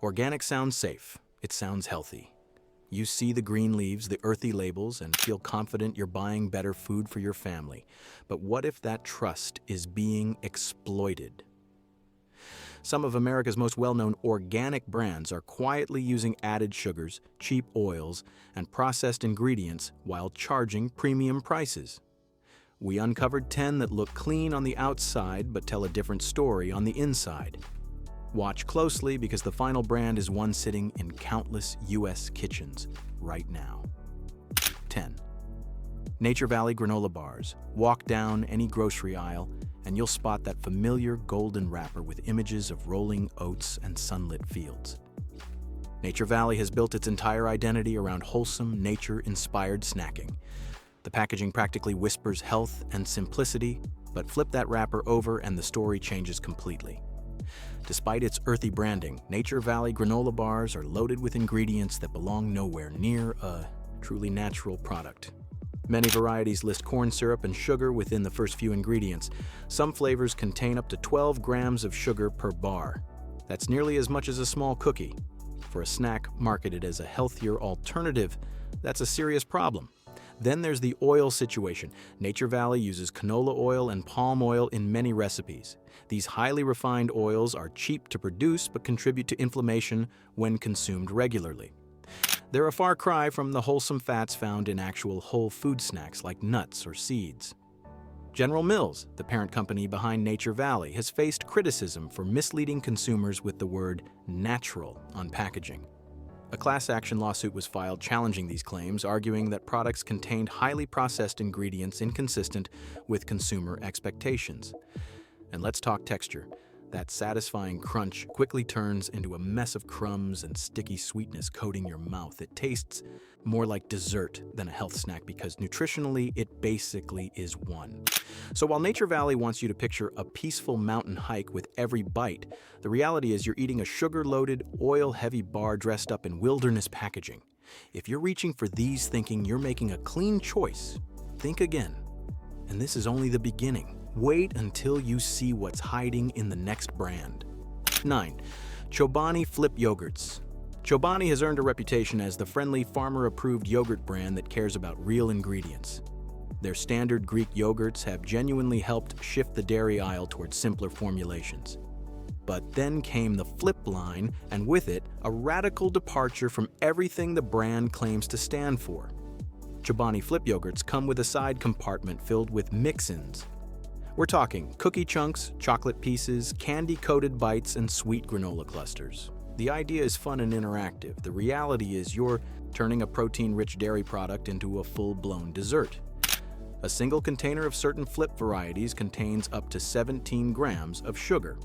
Organic sounds safe. It sounds healthy. You see the green leaves, the earthy labels, and feel confident you're buying better food for your family. But what if that trust is being exploited? Some of America's most well-known organic brands are quietly using added sugars, cheap oils, and processed ingredients while charging premium prices. We uncovered 10 that look clean on the outside but tell a different story on the inside. Watch closely because the final brand is one sitting in countless U.S. kitchens right now. 10. Nature Valley granola bars. Walk down any grocery aisle and you'll spot that familiar golden wrapper with images of rolling oats and sunlit fields. Nature Valley has built its entire identity around wholesome, nature-inspired snacking. The packaging practically whispers health and simplicity, but flip that wrapper over and the story changes completely. Despite its earthy branding, Nature Valley granola bars are loaded with ingredients that belong nowhere near a truly natural product. Many varieties list corn syrup and sugar within the first few ingredients. Some flavors contain up to 12 grams of sugar per bar. That's nearly as much as a small cookie. For a snack marketed as a healthier alternative, that's a serious problem. Then there's the oil situation. Nature Valley uses canola oil and palm oil in many recipes. These highly refined oils are cheap to produce but contribute to inflammation when consumed regularly. They're a far cry from the wholesome fats found in actual whole food snacks like nuts or seeds. General Mills, the parent company behind Nature Valley, has faced criticism for misleading consumers with the word natural on packaging. A class action lawsuit was filed challenging these claims, arguing that products contained highly processed ingredients inconsistent with consumer expectations. And let's talk texture. That satisfying crunch quickly turns into a mess of crumbs and sticky sweetness coating your mouth. It tastes more like dessert than a health snack because nutritionally it basically is one. So while Nature Valley wants you to picture a peaceful mountain hike with every bite, the reality is you're eating a sugar-loaded, oil-heavy bar dressed up in wilderness packaging. If you're reaching for these thinking you're making a clean choice, think again. And this is only the beginning. Wait until you see what's hiding in the next brand. 9. Chobani Flip yogurts. Chobani has earned a reputation as the friendly, farmer-approved yogurt brand that cares about real ingredients. Their standard Greek yogurts have genuinely helped shift the dairy aisle towards simpler formulations. But then came the Flip line, and with it, a radical departure from everything the brand claims to stand for. Chobani Flip yogurts come with a side compartment filled with mix-ins. We're talking cookie chunks, chocolate pieces, candy-coated bites, and sweet granola clusters. The idea is fun and interactive. The reality is you're turning a protein-rich dairy product into a full-blown dessert. A single container of certain Flip varieties contains up to 17 grams of sugar.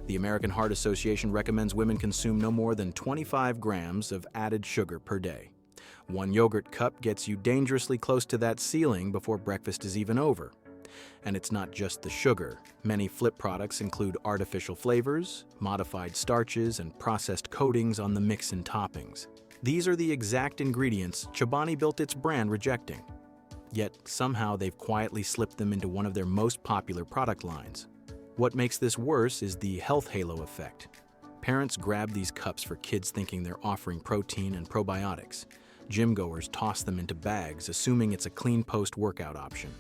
The American Heart Association recommends women consume no more than 25 grams of added sugar per day. One yogurt cup gets you dangerously close to that ceiling before breakfast is even over. And it's not just the sugar. Many Flip products include artificial flavors, modified starches, and processed coatings on the mix-in toppings. These are the exact ingredients Chobani built its brand rejecting. Yet somehow they've quietly slipped them into one of their most popular product lines. What makes this worse is the health halo effect. Parents grab these cups for kids thinking they're offering protein and probiotics. Gym-goers toss them into bags, assuming it's a clean post-workout option.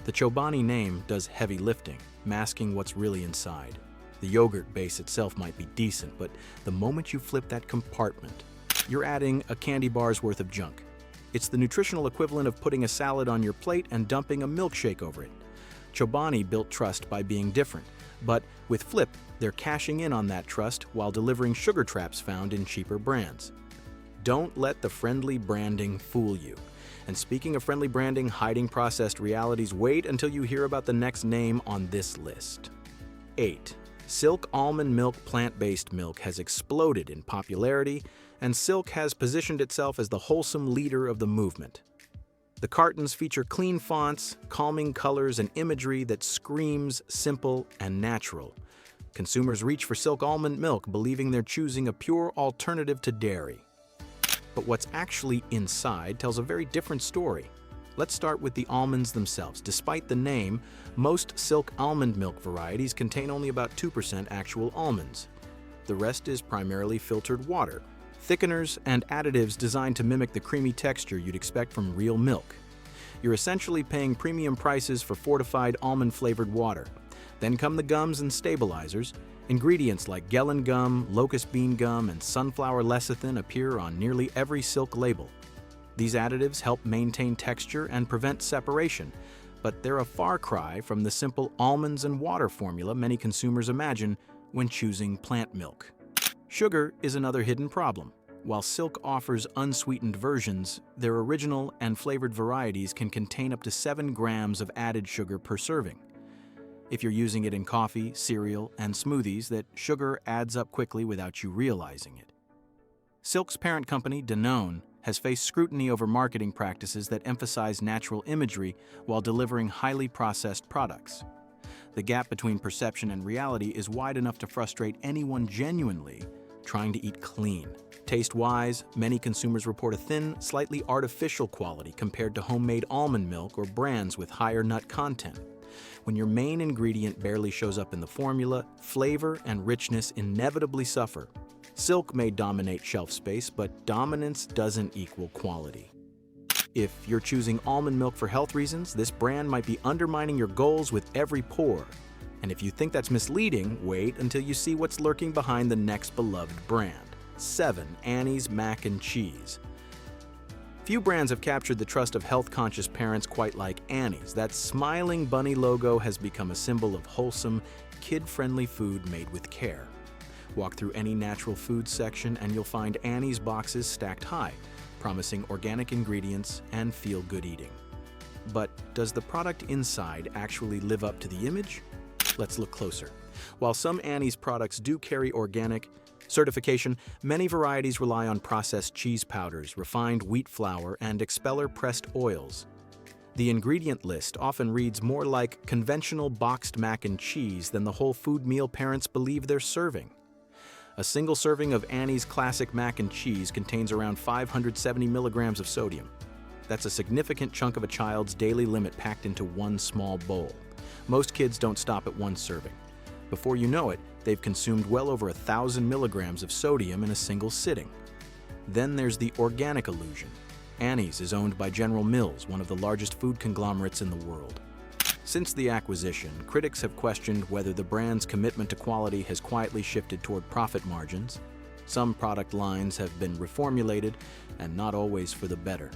The Chobani name does heavy lifting, masking what's really inside. The yogurt base itself might be decent, but the moment you flip that compartment, you're adding a candy bar's worth of junk. It's the nutritional equivalent of putting a salad on your plate and dumping a milkshake over it. Chobani built trust by being different, but with Flip, they're cashing in on that trust while delivering sugar traps found in cheaper brands. Don't let the friendly branding fool you. And speaking of friendly branding hiding processed realities, wait until you hear about the next name on this list. 8. Silk almond milk plant-based milk has exploded in popularity, and Silk has positioned itself as the wholesome leader of the movement. The cartons feature clean fonts, calming colors, and imagery that screams simple and natural. Consumers reach for Silk almond milk, believing they're choosing a pure alternative to dairy. But what's actually inside tells a very different story. Let's start with the almonds themselves. Despite the name, most Silk almond milk varieties contain only about 2% actual almonds. The rest is primarily filtered water, thickeners, and additives designed to mimic the creamy texture you'd expect from real milk. You're essentially paying premium prices for fortified almond-flavored water. Then come the gums and stabilizers. Ingredients like gellan gum, locust bean gum, and sunflower lecithin appear on nearly every Silk label. These additives help maintain texture and prevent separation, but they're a far cry from the simple almonds and water formula many consumers imagine when choosing plant milk. Sugar is another hidden problem. While Silk offers unsweetened versions, their original and flavored varieties can contain up to 7 grams of added sugar per serving. If you're using it in coffee, cereal, and smoothies, that sugar adds up quickly without you realizing it. Silk's parent company, Danone, has faced scrutiny over marketing practices that emphasize natural imagery while delivering highly processed products. The gap between perception and reality is wide enough to frustrate anyone genuinely trying to eat clean. Taste-wise, many consumers report a thin, slightly artificial quality compared to homemade almond milk or brands with higher nut content. When your main ingredient barely shows up in the formula, flavor and richness inevitably suffer. Silk may dominate shelf space, but dominance doesn't equal quality. If you're choosing almond milk for health reasons, this brand might be undermining your goals with every pour. And if you think that's misleading, wait until you see what's lurking behind the next beloved brand. 7. Annie's Mac and Cheese. Few brands have captured the trust of health-conscious parents quite like Annie's. That smiling bunny logo has become a symbol of wholesome, kid-friendly food made with care. Walk through any natural food section and you'll find Annie's boxes stacked high, promising organic ingredients and feel-good eating. But does the product inside actually live up to the image? Let's look closer. While some Annie's products do carry organic certification, many varieties rely on processed cheese powders, refined wheat flour, and expeller-pressed oils. The ingredient list often reads more like conventional boxed mac and cheese than the whole food meal parents believe they're serving. A single serving of Annie's classic mac and cheese contains around 570 milligrams of sodium. That's a significant chunk of a child's daily limit packed into one small bowl. Most kids don't stop at one serving. Before you know it, they've consumed well over 1,000 milligrams of sodium in a single sitting. Then there's the organic illusion. Annie's is owned by General Mills, one of the largest food conglomerates in the world. Since the acquisition, critics have questioned whether the brand's commitment to quality has quietly shifted toward profit margins. Some product lines have been reformulated, and not always for the better.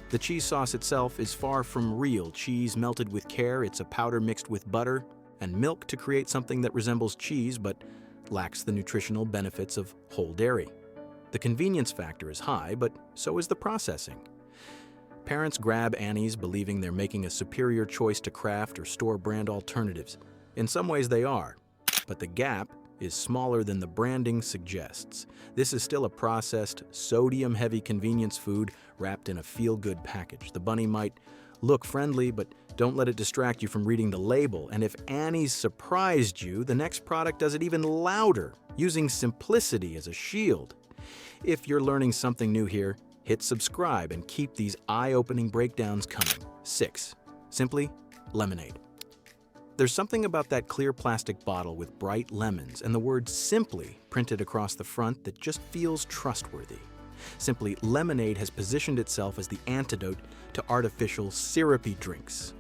The cheese sauce itself is far from real cheese melted with care. It's a powder mixed with butter and milk to create something that resembles cheese but lacks the nutritional benefits of whole dairy. The convenience factor is high, but so is the processing. Parents grab Annie's believing they're making a superior choice to Kraft or store brand alternatives. In some ways they are, but the gap is smaller than the branding suggests. This is still a processed, sodium-heavy convenience food wrapped in a feel-good package. The bunny might look friendly, but don't let it distract you from reading the label. And if Annie's surprised you, the next product does it even louder, using simplicity as a shield. If you're learning something new here, hit subscribe and keep these eye-opening breakdowns coming. 6. Simply lemonade. There's something about that clear plastic bottle with bright lemons and the word Simply printed across the front that just feels trustworthy. Simply Lemonade has positioned itself as the antidote to artificial, syrupy drinks.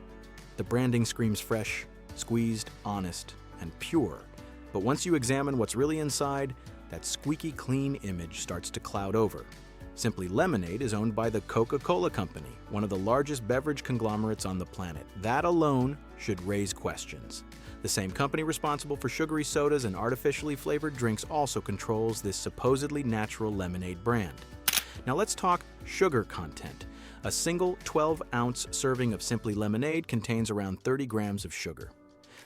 The branding screams fresh, squeezed, honest, and pure. But once you examine what's really inside, that squeaky clean image starts to cloud over. Simply Lemonade is owned by the Coca-Cola Company, one of the largest beverage conglomerates on the planet. That alone should raise questions. The same company responsible for sugary sodas and artificially flavored drinks also controls this supposedly natural lemonade brand. Now let's talk sugar content. A single 12-ounce serving of Simply Lemonade contains around 30 grams of sugar.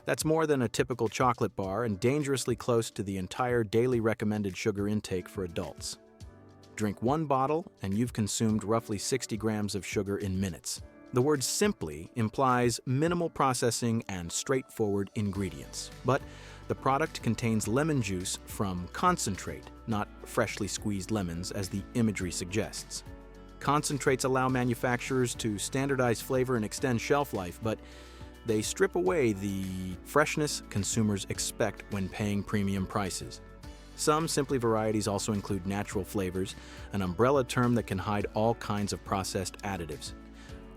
That's more than a typical chocolate bar and dangerously close to the entire daily recommended sugar intake for adults. Drink one bottle and you've consumed roughly 60 grams of sugar in minutes. The word simply implies minimal processing and straightforward ingredients. But the product contains lemon juice from concentrate, not freshly squeezed lemons as the imagery suggests. Concentrates allow manufacturers to standardize flavor and extend shelf life, but they strip away the freshness consumers expect when paying premium prices. Some Simply varieties also include natural flavors, an umbrella term that can hide all kinds of processed additives.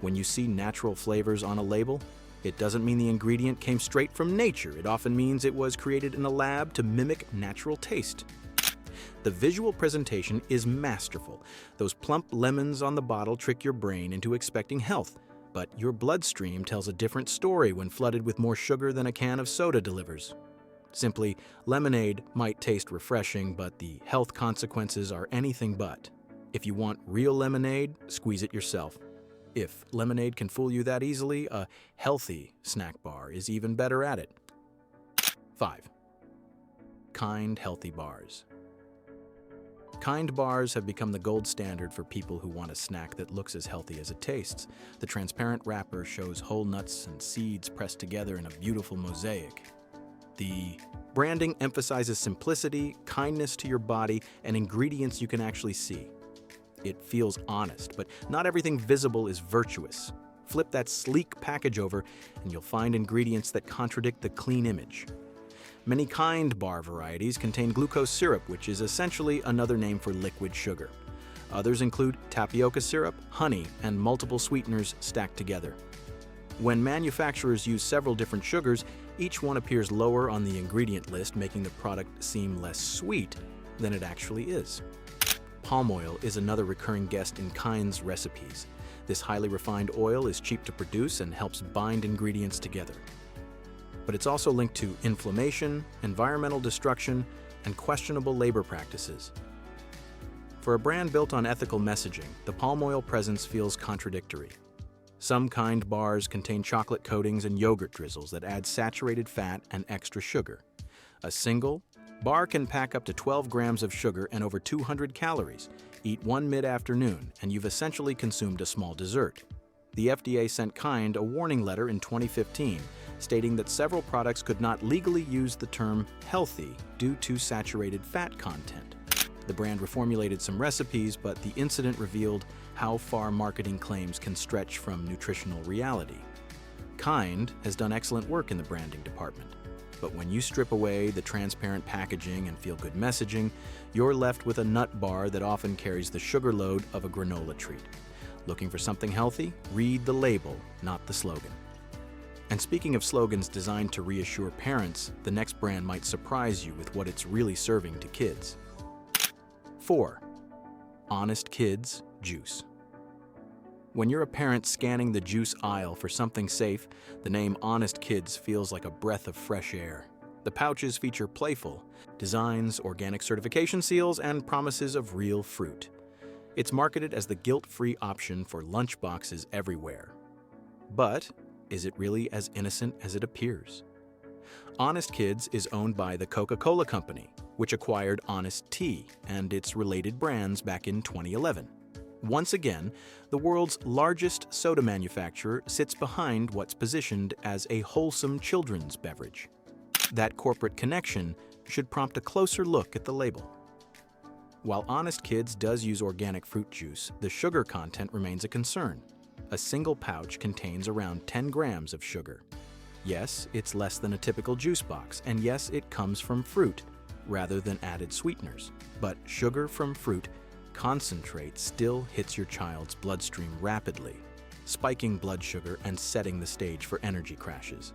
When you see natural flavors on a label, it doesn't mean the ingredient came straight from nature. It often means it was created in a lab to mimic natural taste. The visual presentation is masterful. Those plump lemons on the bottle trick your brain into expecting health, but your bloodstream tells a different story when flooded with more sugar than a can of soda delivers. Simply, lemonade might taste refreshing, but the health consequences are anything but. If you want real lemonade, squeeze it yourself. If lemonade can fool you that easily, a healthy snack bar is even better at it. 5. Kind Healthy Bars. Kind bars have become the gold standard for people who want a snack that looks as healthy as it tastes. The transparent wrapper shows whole nuts and seeds pressed together in a beautiful mosaic. The branding emphasizes simplicity, kindness to your body, and ingredients you can actually see. It feels honest, but not everything visible is virtuous. Flip that sleek package over, and you'll find ingredients that contradict the clean image. Many Kind bar varieties contain glucose syrup, which is essentially another name for liquid sugar. Others include tapioca syrup, honey, and multiple sweeteners stacked together. When manufacturers use several different sugars, each one appears lower on the ingredient list, making the product seem less sweet than it actually is. Palm oil is another recurring guest in Kind's recipes. This highly refined oil is cheap to produce and helps bind ingredients together. But it's also linked to inflammation, environmental destruction, and questionable labor practices. For a brand built on ethical messaging, the palm oil presence feels contradictory. Some Kind bars contain chocolate coatings and yogurt drizzles that add saturated fat and extra sugar. A single bar can pack up to 12 grams of sugar and over 200 calories. Eat one mid-afternoon, and you've essentially consumed a small dessert. The FDA sent Kind a warning letter in 2015, stating that several products could not legally use the term healthy due to saturated fat content. The brand reformulated some recipes, but the incident revealed how far marketing claims can stretch from nutritional reality. Kind has done excellent work in the branding department, but when you strip away the transparent packaging and feel-good messaging, you're left with a nut bar that often carries the sugar load of a granola treat. Looking for something healthy? Read the label, not the slogan. And speaking of slogans designed to reassure parents, the next brand might surprise you with what it's really serving to kids. 4. Honest Kids Juice. When you're a parent scanning the juice aisle for something safe, the name Honest Kids feels like a breath of fresh air. The pouches feature playful designs, organic certification seals, and promises of real fruit. It's marketed as the guilt-free option for lunchboxes everywhere. But is it really as innocent as it appears? Honest Kids is owned by the Coca-Cola Company, which acquired Honest Tea and its related brands back in 2011. Once again, the world's largest soda manufacturer sits behind what's positioned as a wholesome children's beverage. That corporate connection should prompt a closer look at the label. While Honest Kids does use organic fruit juice, the sugar content remains a concern. A single pouch contains around 10 grams of sugar. Yes, it's less than a typical juice box, and yes, it comes from fruit rather than added sweeteners. But sugar from fruit concentrate still hits your child's bloodstream rapidly, spiking blood sugar and setting the stage for energy crashes.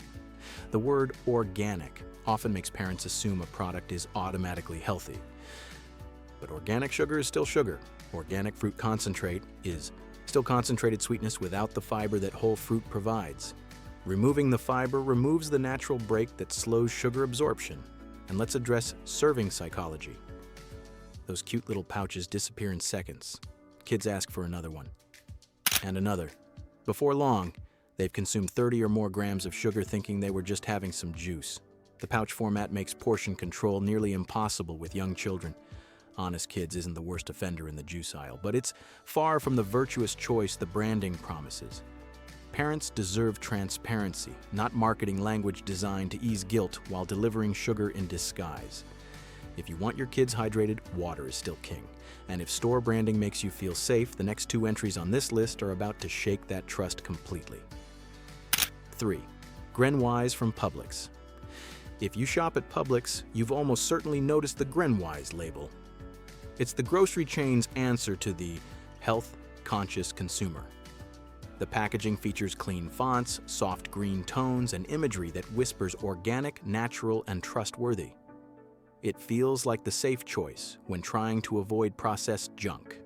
The word organic often makes parents assume a product is automatically healthy. But organic sugar is still sugar. Organic fruit concentrate is still concentrated sweetness without the fiber that whole fruit provides. Removing the fiber removes the natural break that slows sugar absorption. And let's address serving psychology. Those cute little pouches disappear in seconds. Kids ask for another one. And another. Before long, they've consumed 30 or more grams of sugar thinking they were just having some juice. The pouch format makes portion control nearly impossible with young children. Honest Kids isn't the worst offender in the juice aisle, but it's far from the virtuous choice the branding promises. Parents deserve transparency, not marketing language designed to ease guilt while delivering sugar in disguise. If you want your kids hydrated, water is still king. And if store branding makes you feel safe, the next 2 entries on this list are about to shake that trust completely. 3. GreenWise from Publix. If you shop at Publix, you've almost certainly noticed the GreenWise label. It's the grocery chain's answer to the health-conscious consumer. The packaging features clean fonts, soft green tones, and imagery that whispers organic, natural, and trustworthy. It feels like the safe choice when trying to avoid processed junk.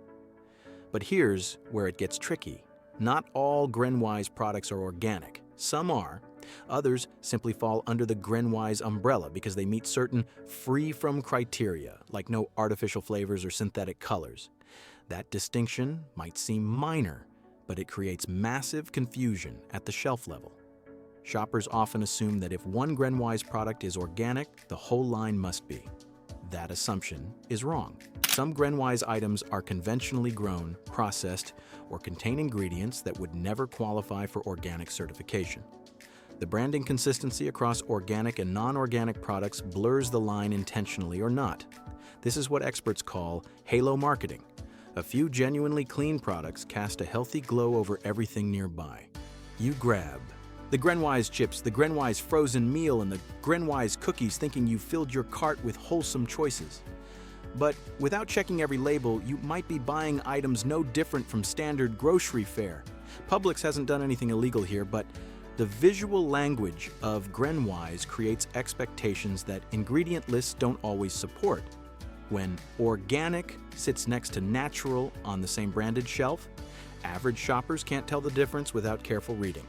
But here's where it gets tricky. Not all GreenWise products are organic. Some are. Others simply fall under the GreenWise umbrella because they meet certain free-from criteria, like no artificial flavors or synthetic colors. That distinction might seem minor, but it creates massive confusion at the shelf level. Shoppers often assume that if one GreenWise product is organic, the whole line must be. That assumption is wrong. Some GreenWise items are conventionally grown, processed, or contain ingredients that would never qualify for organic certification. The branding consistency across organic and non-organic products blurs the line intentionally or not. This is what experts call halo marketing. A few genuinely clean products cast a healthy glow over everything nearby. You grab the GreenWise chips, the GreenWise frozen meal, and the GreenWise cookies thinking you've filled your cart with wholesome choices. But without checking every label, you might be buying items no different from standard grocery fare. Publix hasn't done anything illegal here, but the visual language of GreenWise creates expectations that ingredient lists don't always support. When organic sits next to natural on the same branded shelf, average shoppers can't tell the difference without careful reading.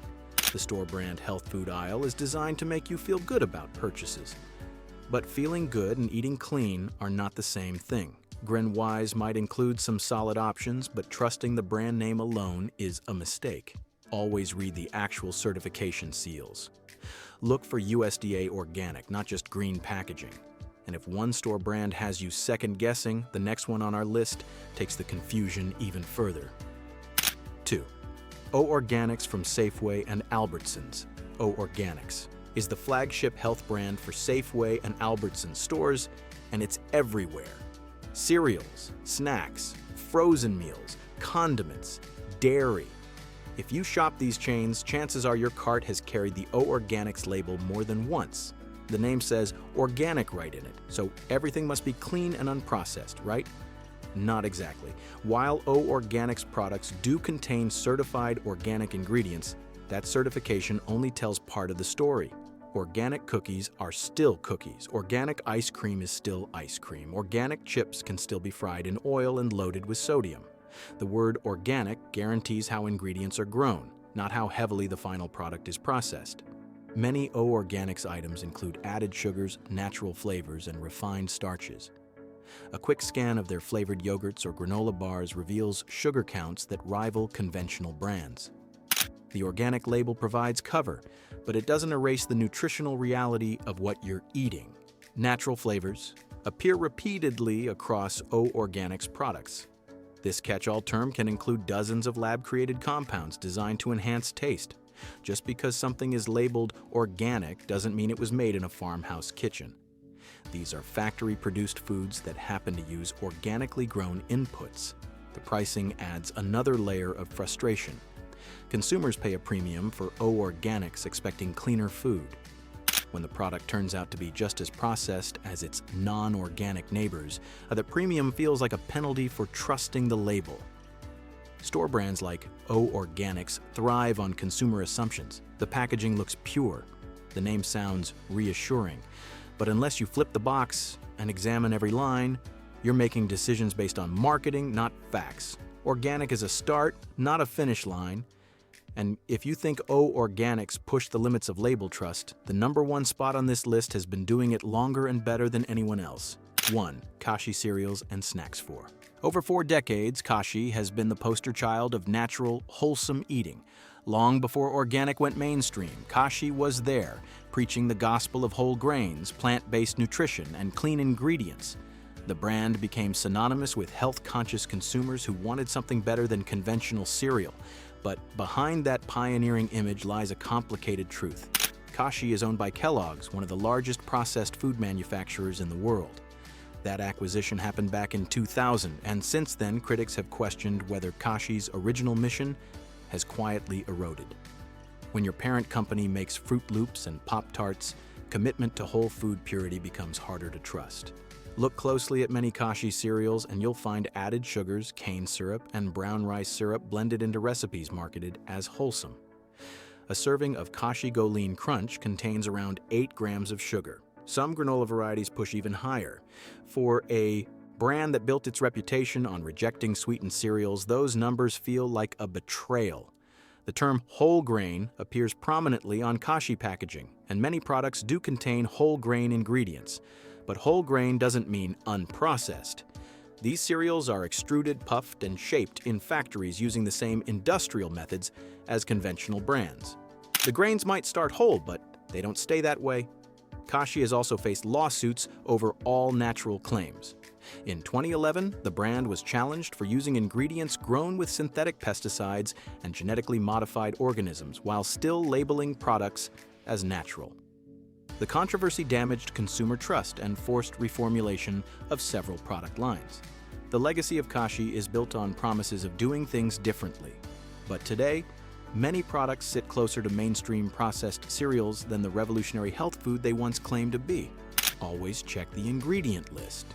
The store brand health food aisle is designed to make you feel good about purchases. But feeling good and eating clean are not the same thing. GreenWise might include some solid options, but trusting the brand name alone is a mistake. Always read the actual certification seals. Look for USDA organic, not just green packaging. And if one store brand has you second-guessing, the next one on our list takes the confusion even further. 2. O Organics from Safeway and Albertsons. O Organics is the flagship health brand for Safeway and Albertsons stores, and it's everywhere. Cereals, snacks, frozen meals, condiments, dairy. If you shop these chains, chances are your cart has carried the O Organics label more than once. The name says organic right in it, so everything must be clean and unprocessed, right? Not exactly. While O Organics products do contain certified organic ingredients, that certification only tells part of the story. Organic cookies are still cookies. Organic ice cream is still ice cream. Organic chips can still be fried in oil and loaded with sodium. The word organic guarantees how ingredients are grown, not how heavily the final product is processed. Many O Organics items include added sugars, natural flavors, and refined starches. A quick scan of their flavored yogurts or granola bars reveals sugar counts that rival conventional brands. The organic label provides cover, but it doesn't erase the nutritional reality of what you're eating. Natural flavors appear repeatedly across O Organics products. This catch-all term can include dozens of lab-created compounds designed to enhance taste. Just because something is labeled organic doesn't mean it was made in a farmhouse kitchen. These are factory-produced foods that happen to use organically grown inputs. The pricing adds another layer of frustration. Consumers pay a premium for O Organics expecting cleaner food. When the product turns out to be just as processed as its non-organic neighbors, the premium feels like a penalty for trusting the label. Store brands like O Organics thrive on consumer assumptions. The packaging looks pure. The name sounds reassuring. But unless you flip the box and examine every line, you're making decisions based on marketing, not facts. Organic is a start, not a finish line. And if you think O Organics pushed the limits of label trust, the #1 spot on this list has been doing it longer and better than anyone else. 1. Kashi cereals and snacks. 4. Over 4 decades, Kashi has been the poster child of natural, wholesome eating. Long before organic went mainstream, Kashi was there, preaching the gospel of whole grains, plant-based nutrition, and clean ingredients. The brand became synonymous with health-conscious consumers who wanted something better than conventional cereal. But behind that pioneering image lies a complicated truth. Kashi is owned by Kellogg's, one of the largest processed food manufacturers in the world. That acquisition happened back in 2000, and since then, critics have questioned whether Kashi's original mission has quietly eroded. When your parent company makes Fruit Loops and Pop-Tarts, commitment to whole food purity becomes harder to trust. Look closely at many Kashi cereals and you'll find added sugars, cane syrup, and brown rice syrup blended into recipes marketed as wholesome. A serving of Kashi Go Lean Crunch contains around 8 grams of sugar. Some granola varieties push even higher. For a brand that built its reputation on rejecting sweetened cereals, those numbers feel like a betrayal. The term whole grain appears prominently on Kashi packaging, and many products do contain whole grain ingredients. But whole grain doesn't mean unprocessed. These cereals are extruded, puffed, and shaped in factories using the same industrial methods as conventional brands. The grains might start whole, but they don't stay that way. Kashi has also faced lawsuits over all-natural claims. In 2011, the brand was challenged for using ingredients grown with synthetic pesticides and genetically modified organisms while still labeling products as natural. The controversy damaged consumer trust and forced reformulation of several product lines. The legacy of Kashi is built on promises of doing things differently. But today, many products sit closer to mainstream processed cereals than the revolutionary health food they once claimed to be. Always check the ingredient list.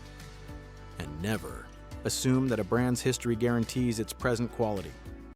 And never assume that a brand's history guarantees its present quality.